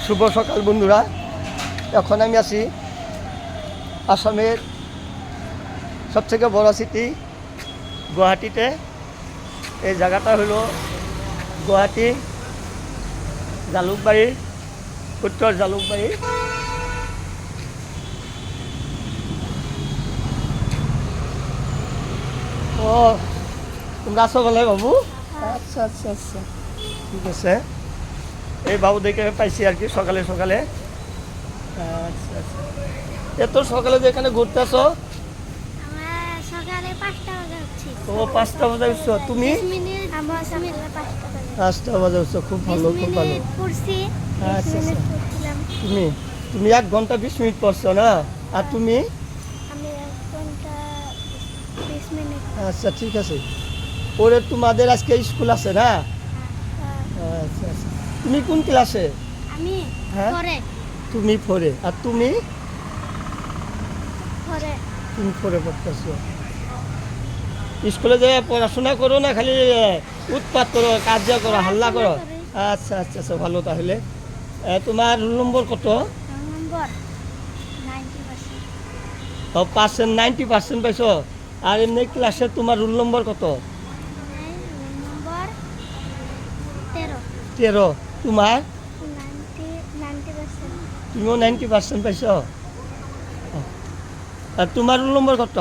শুভ সকাল বন্ধুরা। এখন আমি আছি আসামের সবথেকে বড় সিটি গুয়াহাটিতে। এই জায়গাটা হলো গুয়াহাটি জালুকবাড়ি, উত্তর জালুকবাড়ি। ও তোমরা আছো বলে বাবু? আচ্ছা আচ্ছা আচ্ছা, ঠিক আছে। এই বাবু দেখে পাইছি আর কি সকালে সকালে। আচ্ছা আচ্ছা, এত সকালে যে এখানে ঘুরতে আসো? সকালে 5টা বাজে উঠছি। ও 5টা বাজে উঠছো তুমি? 5টা বাজে উঠছো, খুব ভালো খুব ভালো। পড়ছি। আচ্ছা আচ্ছা, তুমি তুমি 1 ঘন্টা 20 মিনিট পড়ছো না? আর তুমি? আমি 1 ঘন্টা 20 মিনিট। আচ্ছা ঠিক আছে। পরে তোমাদের আজকে স্কুল আছে না? আচ্ছা আচ্ছা, তুমি কোন ক্লাসে? আমি হ্যাঁ? পরে তুমি 4-এ। আর তুমি? পরে তুমি 4-এ পড়তেছো। স্কুলে যে পড়াশোনা করো না, খালি উৎপাত করো, কাজ করো, হাল্লা করো? আচ্ছা আচ্ছা আচ্ছা, ভালো। তাহলে তোমার রোল নম্বর কত? নম্বর 90%। ও 90% পাইছো। আর এমনি ক্লাসে তোমার রোল নম্বর কত? নম্বর 13। 13। তোমার? 90%। তুমিও 90% পাইছো। আর তোমার রোল নম্বর কত?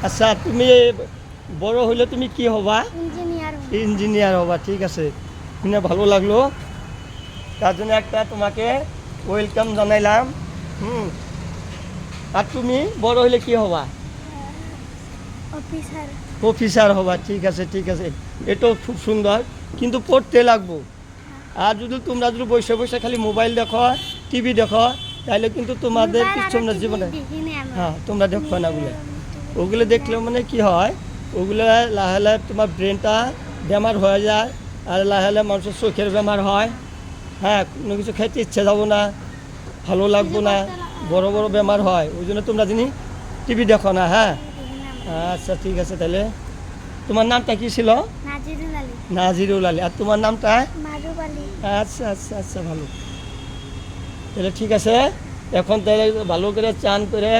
আচ্ছা, তুমি বড় হইলে তুমি কি হবা? ইঞ্জিনিয়ার। ইঞ্জিনিয়ার হবা, ঠিক আছে। শুনে ভালো লাগলো, তার জন্য একটা তোমাকে ওয়েলকাম জানাইলাম। আর তুমি বড় হইলে কি হবা? অফিসার। অফিসার হবা, ঠিক আছে ঠিক আছে। এটাও খুব সুন্দর, কিন্তু পড়তে লাগবো। আর তোমরা যদি বসে বসে খালি মোবাইল দেখো, টিভি দেখো, তাহলে কিন্তু তোমাদের কিছু না জীবনে। হ্যাঁ, তোমরা দেখো না ওগুলো। ওগুলো দেখলে মানে কি হয়, ওগুলো লাহে লাহে তোমার ব্রেনটা বেমার হয়ে যায়। আর লাহে লাহে মানুষের চোখের বেমার হয়। হ্যাঁ, কোনো কিছু খেতে ইচ্ছে যাবো না, ভালো লাগবো না, বড় বড় বেমার হয়। ওই জন্য তোমরা যিনি টিভি দেখো না। হ্যাঁ আচ্ছা ঠিক আছে। তাহলে তোমার নামটা কি ছিল? নাজিরুল আলী। নাজিরুল আলী। আর তোমার নামটা? মারুফ আলী। আচ্ছা আচ্ছা আচ্ছা, ভালো। তাহলে ঠিক আছে, এখন তাহলে ভালো করে চান করে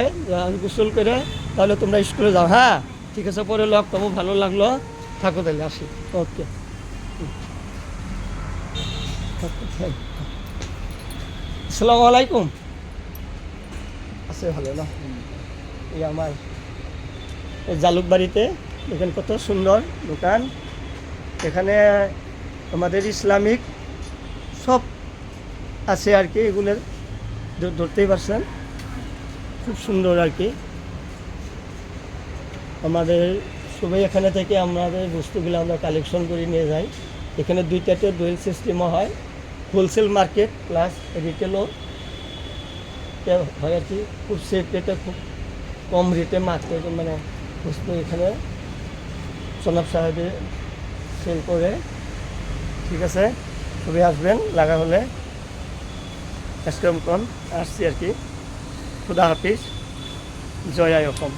গোসল করে তাহলে তোমরা স্কুলে যাও। হ্যাঁ ঠিক আছে, পরে লগ পাবো। ভালো লাগলো, থাকো তাহলে, আসি। ওকে। আসসালামু আলাইকুম। আছে ভালো না? এই আমার জালুকবাড়িতে দেখেন কত সুন্দর দোকান। এখানে আমাদের ইসলামিক সব আছে আর কি। এগুলো ধরতেই পারছেন, খুব সুন্দর আর কি। আমাদের সবাই এখানে থেকে আমাদের বস্তুগুলো আমরা কালেকশন করে নিয়ে যাই। এখানে 2টাতে ডুয়েল সিস্টেমও হয়, হোলসেল মার্কেট প্লাস রিটেলও হয় আর কি। খুব সেফ রেটে, খুব কম রেটে মার্কেট মানে বস্তু এখানে জনাব সাহেবে সেল করে। ঠিক আছে, সবাই আসবেন, লাগা হলে। আজকের মতন আসছি আর কি। খুদা হাফিজ, জয় আই অসম।